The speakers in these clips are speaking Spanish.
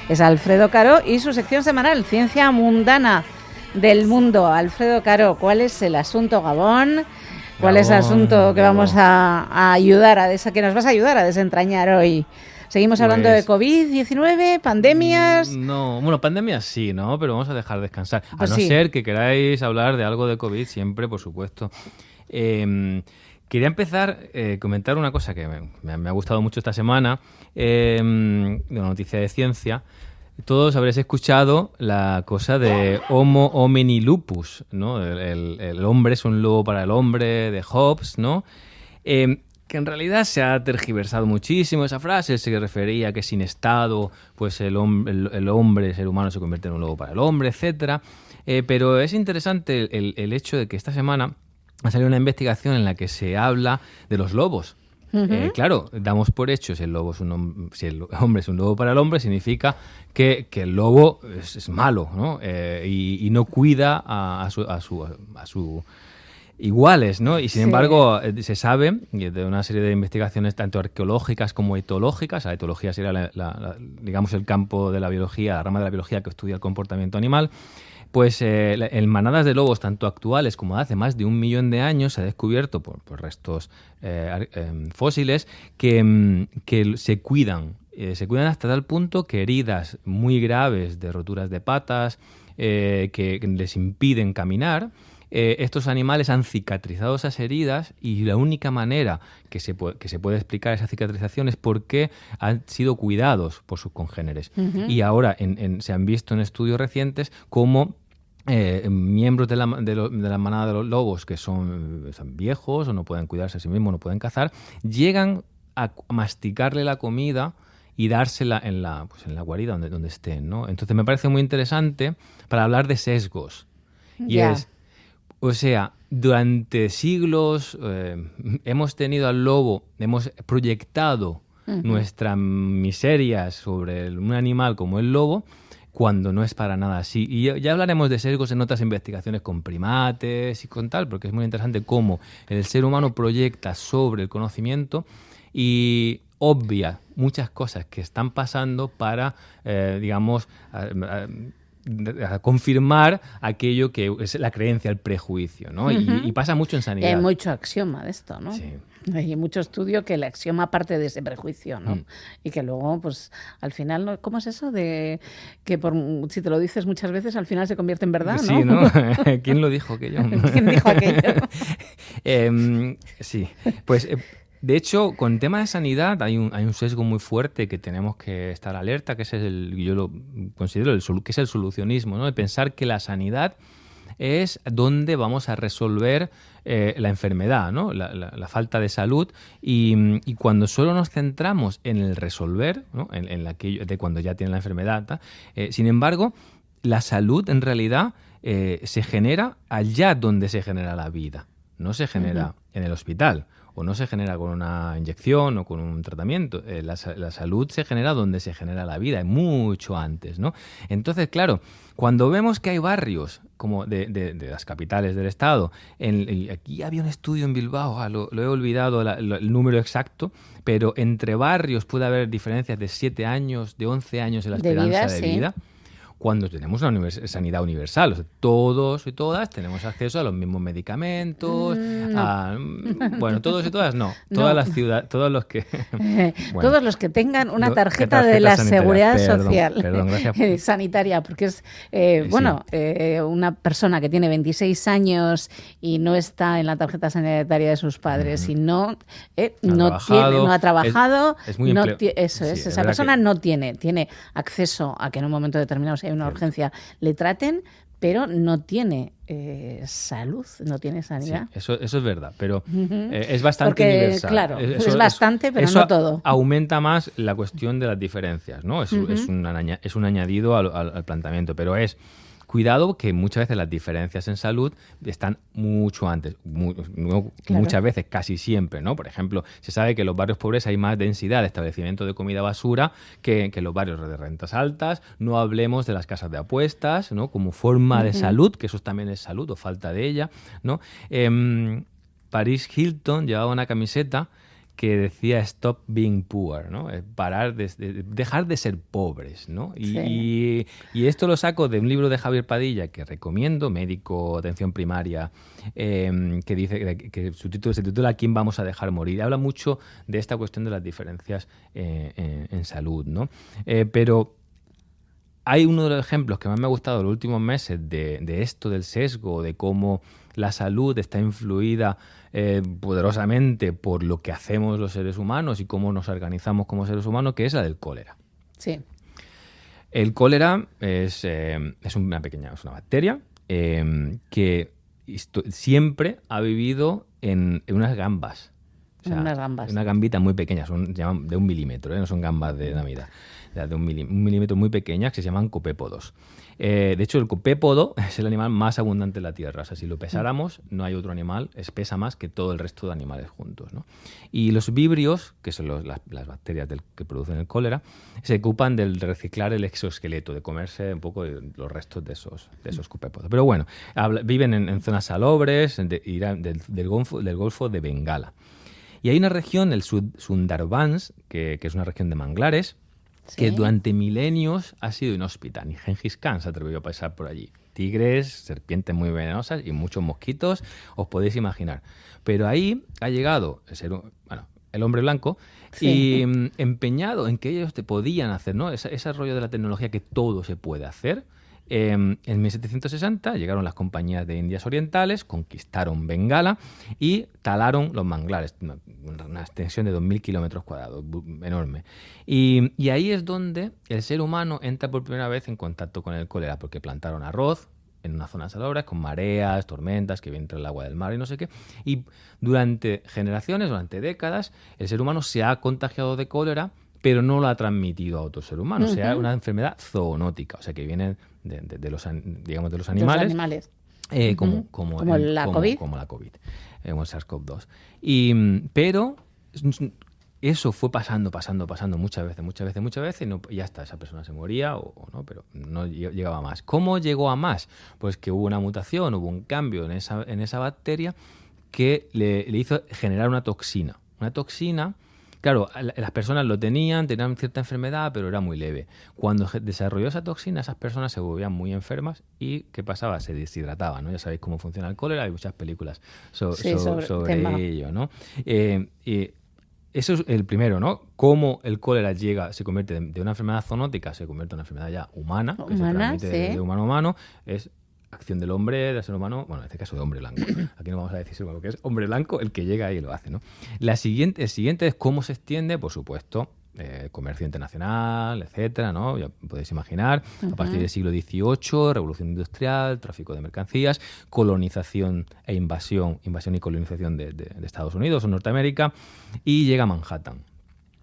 es Alfredo Caro y su sección semanal, Ciencia Mundana del Mundo. Alfredo Caro, ¿cuál es el asunto, Gabón? ¿Cuál es el asunto que vamos a ayudar que nos vas a ayudar a desentrañar hoy? ¿Seguimos hablando de COVID-19, pandemias? No, bueno, pandemias sí, ¿no? Pero vamos a dejar descansar. Pues a no ser que queráis hablar de algo de COVID, siempre, por supuesto. Quería empezar comentar una cosa que me ha gustado mucho esta semana, de una noticia de ciencia. Todos habréis escuchado la cosa de Homo homini lupus, ¿no? El hombre es un lobo para el hombre, de Hobbes, ¿no? Que en realidad se ha tergiversado muchísimo esa frase, se refería a que sin Estado, pues el hombre, el ser humano, se convierte en un lobo para el hombre, etcétera. Pero es interesante el hecho de que esta semana ha salido una investigación en la que se habla de los lobos. Claro, damos por hecho si el hombre es un lobo para el hombre, significa que el lobo es malo, ¿no? Y no cuida a su iguales, ¿no? Y sin embargo se sabe de una serie de investigaciones tanto arqueológicas como etológicas. La etología sería digamos el campo de la biología, la rama de la biología que estudia el comportamiento animal. Pues en manadas de lobos, tanto actuales como de hace más de 1 millón de años, se ha descubierto por restos fósiles que se cuidan. Se cuidan hasta tal punto que heridas muy graves de roturas de patas que les impiden caminar, estos animales han cicatrizado esas heridas y la única manera que se puede explicar esa cicatrización es porque han sido cuidados por sus congéneres. Y ahora se han visto en estudios recientes cómo miembros de la manada de los lobos que son viejos o no pueden cuidarse a sí mismos, no pueden cazar, llegan a masticarle la comida y dársela en la guarida donde estén, ¿no? Entonces me parece muy interesante para hablar de sesgos. Y o sea, durante siglos hemos tenido al lobo, hemos proyectado nuestra miseria sobre un animal como el lobo, cuando no es para nada así. Y ya hablaremos de sesgos en otras investigaciones con primates y con tal, porque es muy interesante cómo el ser humano proyecta sobre el conocimiento y obvia muchas cosas que están pasando para, digamos, a confirmar aquello que es la creencia, el prejuicio, ¿no? Y pasa mucho en sanidad. Hay mucho axioma de esto, ¿no? Sí. Hay mucho estudio que el axioma parte de ese prejuicio, ¿no? Y que luego, pues, al final, ¿no? ¿Cómo es eso de que si te lo dices muchas veces, al final se convierte en verdad, ¿no? Sí, ¿no? ¿Quién lo dijo aquello? ¿Quién dijo aquello? Sí, pues... De hecho, con el tema de sanidad hay un sesgo muy fuerte que tenemos que estar alerta, que yo lo considero que es el solucionismo, ¿no? De pensar que la sanidad es donde vamos a resolver la enfermedad, ¿no? La falta de salud, y cuando solo nos centramos en el resolver, ¿no? en aquello de cuando ya tiene la enfermedad, sin embargo, la salud en realidad se genera allá donde se genera la vida, no se genera en el hospital. O no se genera con una inyección o con un tratamiento. La salud se genera donde se genera la vida, mucho antes, ¿no? Entonces, claro, cuando vemos que hay barrios como de las capitales del estado, y aquí había un estudio en Bilbao, lo he olvidado el número exacto, pero entre barrios puede haber diferencias de 7 años, de 11 años en la esperanza de vida. Cuando tenemos una sanidad universal, o sea, todos y todas tenemos acceso a los mismos medicamentos, bueno, todos y todas no, todas las ciudades, todos los que bueno, todos los que tengan una tarjeta de la Seguridad Social, sanitaria, porque es una persona que tiene 26 años y no está en la tarjeta sanitaria de sus padres y no ha trabajado, es muy esa persona no tiene acceso a que en un momento determinado, si hay una urgencia, le traten, pero no tiene salud, no tiene sanidad. Sí, eso es verdad, pero es bastante universal. Claro, es bastante, pero eso no todo. Aumenta más la cuestión de las diferencias, ¿no? Es un añadido al planteamiento, pero cuidado que muchas veces las diferencias en salud están mucho antes, muchas veces, casi siempre, ¿no? Por ejemplo, se sabe que en los barrios pobres hay más densidad de establecimientos de comida basura que en los barrios de rentas altas. No hablemos de las casas de apuestas, ¿no? Como forma de salud, que eso también es salud o falta de ella, ¿no? Paris Hilton llevaba una camiseta que decía Stop Being Poor, ¿no? Dejar de ser pobres, ¿no? Y esto lo saco de un libro de Javier Padilla que recomiendo, Médico, Atención Primaria, que dice que su título se titula ¿Quién vamos a dejar morir? Habla mucho de esta cuestión de las diferencias en salud, ¿no? Pero hay uno de los ejemplos que más me ha gustado en los últimos meses de esto del sesgo, de cómo la salud está influida poderosamente por lo que hacemos los seres humanos y cómo nos organizamos como seres humanos, que es la del cólera. Sí. El cólera es una bacteria que siempre ha vivido en unas gambas. O sea, unas gambas. Una gambita muy pequeña, se llaman de 1 milímetro, no son gambas de Navidad, de un milímetro muy pequeñas que se llaman copépodos. De hecho, el copépodo es el animal más abundante en la Tierra. O sea, si lo pesáramos, no hay otro animal, pesa más que todo el resto de animales juntos, ¿no? Y los vibrios, que son las bacterias que producen el cólera, se ocupan de reciclar el exoesqueleto, de comerse un poco los restos de esos copépodos. Pero bueno, viven en zonas salobres del Golfo de Bengala. Y hay una región, el Sundarbans, que es una región de manglares, que durante milenios ha sido inhóspita. Ni Gengis Khan se atrevió a pasar por allí. Tigres, serpientes muy venenosas y muchos mosquitos, os podéis imaginar. Pero ahí ha llegado el hombre blanco y empeñado en que ellos te podían hacer, ¿no? Ese rollo de la tecnología que todo se puede hacer. En 1760 llegaron las compañías de Indias Orientales, conquistaron Bengala y talaron los manglares, una extensión de 2.000 kilómetros cuadrados, enorme. Y ahí es donde el ser humano entra por primera vez en contacto con el cólera, porque plantaron arroz en una zona salobre con mareas, tormentas, que entra el agua del mar y no sé qué. Y durante generaciones, durante décadas, el ser humano se ha contagiado de cólera, pero no lo ha transmitido a otro ser humano. O sea, una enfermedad zoonótica, o sea, que viene de los animales. Como la COVID. Como la COVID, como el SARS-CoV-2. Pero eso fue pasando muchas veces, y ya está, esa persona se moría o no, pero no llegaba a más. ¿Cómo llegó a más? Pues que hubo una mutación, hubo un cambio en esa bacteria que le hizo generar una toxina. Una toxina. Claro, las personas tenían cierta enfermedad, pero era muy leve. Cuando desarrolló esa toxina, esas personas se volvían muy enfermas y ¿qué pasaba? Se deshidrataban, ¿no? Ya sabéis cómo funciona el cólera, hay muchas películas sobre ello, ¿no? Eso es el primero, ¿no? Cómo el cólera se convierte de una enfermedad zoonótica, se convierte en una enfermedad ya humana, que se transmite de humano a humano, es acción del hombre, del ser humano, bueno, en este caso de hombre blanco. Aquí no vamos a decir lo que es hombre blanco el que llega y lo hace, ¿no? El siguiente es cómo se extiende, por supuesto, comercio internacional, etcétera, ¿no? Ya podéis imaginar, a partir del siglo XVIII, revolución industrial, tráfico de mercancías, colonización e invasión y colonización de Estados Unidos o Norteamérica, y llega a Manhattan.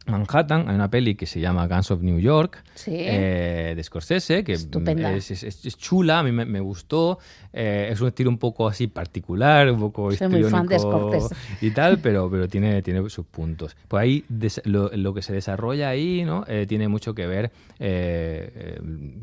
Hay una peli que se llama Guns of New York, de Scorsese, que es chula, a mí me gustó, es un estilo un poco así particular, un poco histriónico. Soy muy fan de Scorsese y tal, pero tiene sus puntos. Pues ahí lo que se desarrolla ahí, ¿no? Tiene mucho que ver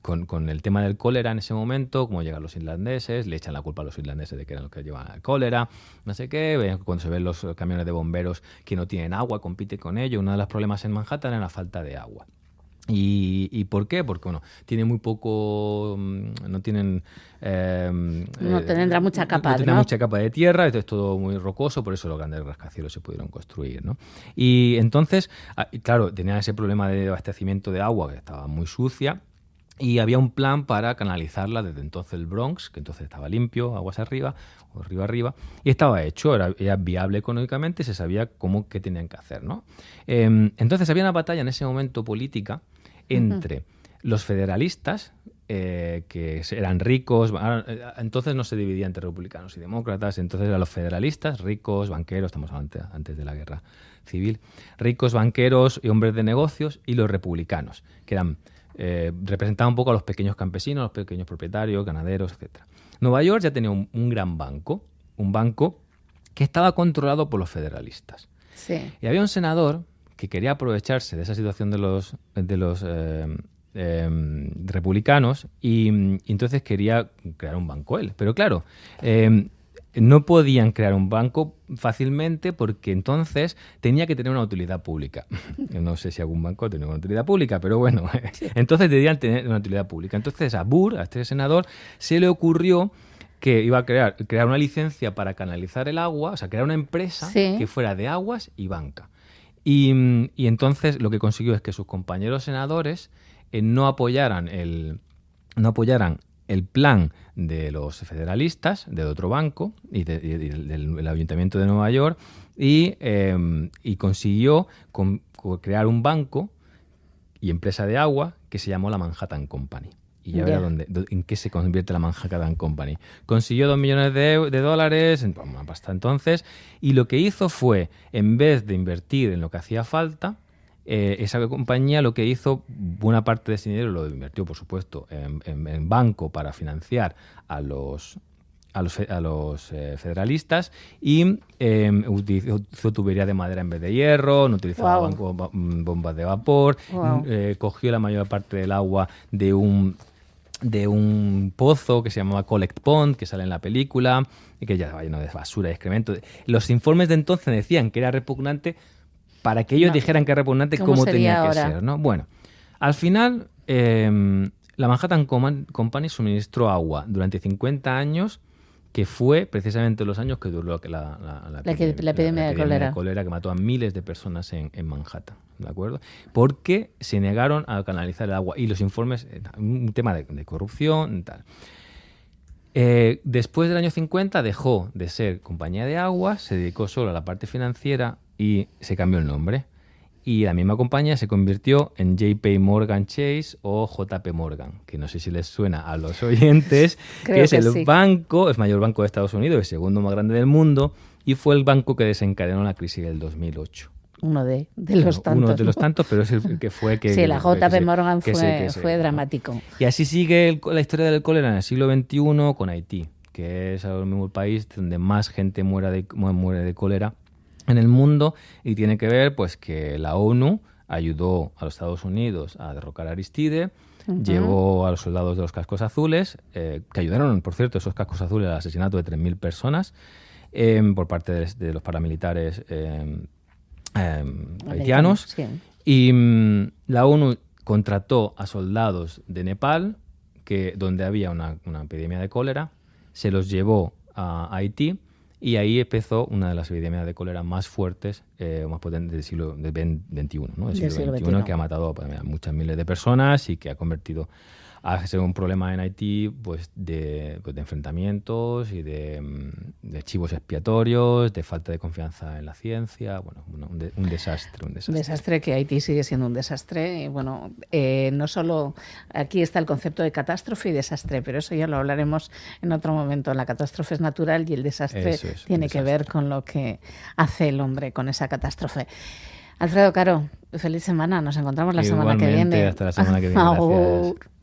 con el tema del cólera en ese momento, cómo llegan los irlandeses, le echan la culpa a los irlandeses de que eran los que llevan el cólera, no sé qué, cuando se ven los camiones de bomberos que no tienen agua, compite con ello. Uno de los problemas en Manhattan era la falta de agua. ¿Y por qué? Porque tiene muy poco, no tendrá mucha capa, no tendrá mucha capa de tierra, esto es todo muy rocoso, por eso los grandes rascacielos se pudieron construir, ¿no? Y entonces, claro, tenía ese problema de abastecimiento de agua que estaba muy sucia. Y había un plan para canalizarla desde entonces el Bronx, que entonces estaba limpio, aguas arriba, o río arriba, y estaba hecho, era viable económicamente, se sabía qué tenían que hacer, ¿no? Entonces había una batalla en ese momento política entre los federalistas, que eran ricos, entonces no se dividía entre republicanos y demócratas, entonces eran los federalistas, ricos, banqueros, estamos antes de la guerra civil, ricos, banqueros y hombres de negocios, y los republicanos, que eran representaba un poco a los pequeños campesinos, a los pequeños propietarios, ganaderos, etc. Nueva York ya tenía un gran banco, un banco que estaba controlado por los federalistas. Sí. Y había un senador que quería aprovecharse de esa situación de los republicanos y entonces quería crear un banco él. Pero claro, no podían crear un banco fácilmente porque entonces tenía que tener una utilidad pública. No sé si algún banco tiene una utilidad pública, pero bueno, entonces debían tener una utilidad pública. Entonces a Burr, a este senador, se le ocurrió que iba a crear una licencia para canalizar el agua, o sea, crear una empresa que fuera de aguas y banca. Y entonces lo que consiguió es que sus compañeros senadores no apoyaran el plan de los federalistas, de otro banco, y del Ayuntamiento de Nueva York, y consiguió crear un banco y empresa de agua que se llamó la Manhattan Company. Y ya verá en qué se convierte la Manhattan Company. Consiguió $2 millones de dólares, una pasta entonces, y lo que hizo fue, en vez de invertir en lo que hacía falta, esa compañía lo que hizo, buena parte de ese dinero lo invirtió, por supuesto, en banco para financiar a los federalistas, y utilizó tubería de madera en vez de hierro, no utilizaba bombas de vapor, cogió la mayor parte del agua de un pozo que se llamaba Collect Pond, que sale en la película, y que ya estaba lleno de basura y excremento. Los informes de entonces decían que era repugnante. Para que ellos dijeran que era repugnante, ¿cómo tenía que ser? ¿No? Bueno, al final, la Manhattan Company suministró agua durante 50 años, que fue precisamente los años que duró la epidemia de cólera, que mató a miles de personas en Manhattan, ¿de acuerdo? Porque se negaron a canalizar el agua. Y los informes, un tema de corrupción y tal. Después del año 50 dejó de ser compañía de aguas, se dedicó solo a la parte financiera y se cambió el nombre. Y la misma compañía se convirtió en JP Morgan Chase o JP Morgan, que no sé si les suena a los oyentes, que es el banco, el mayor banco de Estados Unidos, el segundo más grande del mundo, y fue el banco que desencadenó la crisis del 2008. Uno de los tantos. Uno de los tantos, pero es el que fue que... Sí, la JP Morgan fue dramático. Y así sigue la historia del cólera en el siglo XXI con Haití, que es el mismo país donde más gente muere de cólera en el mundo, y tiene que ver pues que la ONU ayudó a los Estados Unidos a derrocar a Aristide, llevó a los soldados de los cascos azules, que ayudaron, por cierto, esos cascos azules al asesinato de 3.000 personas por parte de los paramilitares haitianos, sí. Y la ONU contrató a soldados de Nepal, donde había una epidemia de cólera, se los llevó a Haití, y ahí empezó una de las epidemias de cólera más fuertes, más potentes del siglo XXI, ¿no? Del siglo XXI, que ha matado a muchas miles de personas y que ha convertido a ser un problema en Haití pues de enfrentamientos y de chivos expiatorios, de falta de confianza en la ciencia, un desastre. Un desastre, que Haití sigue siendo un desastre. Y bueno, no solo aquí está el concepto de catástrofe y desastre, pero eso ya lo hablaremos en otro momento. La catástrofe es natural y el desastre tiene que ver con lo que hace el hombre con esa catástrofe. Alfredo Caro, feliz semana. Nos encontramos la semana que viene. Hasta la semana que viene. Gracias.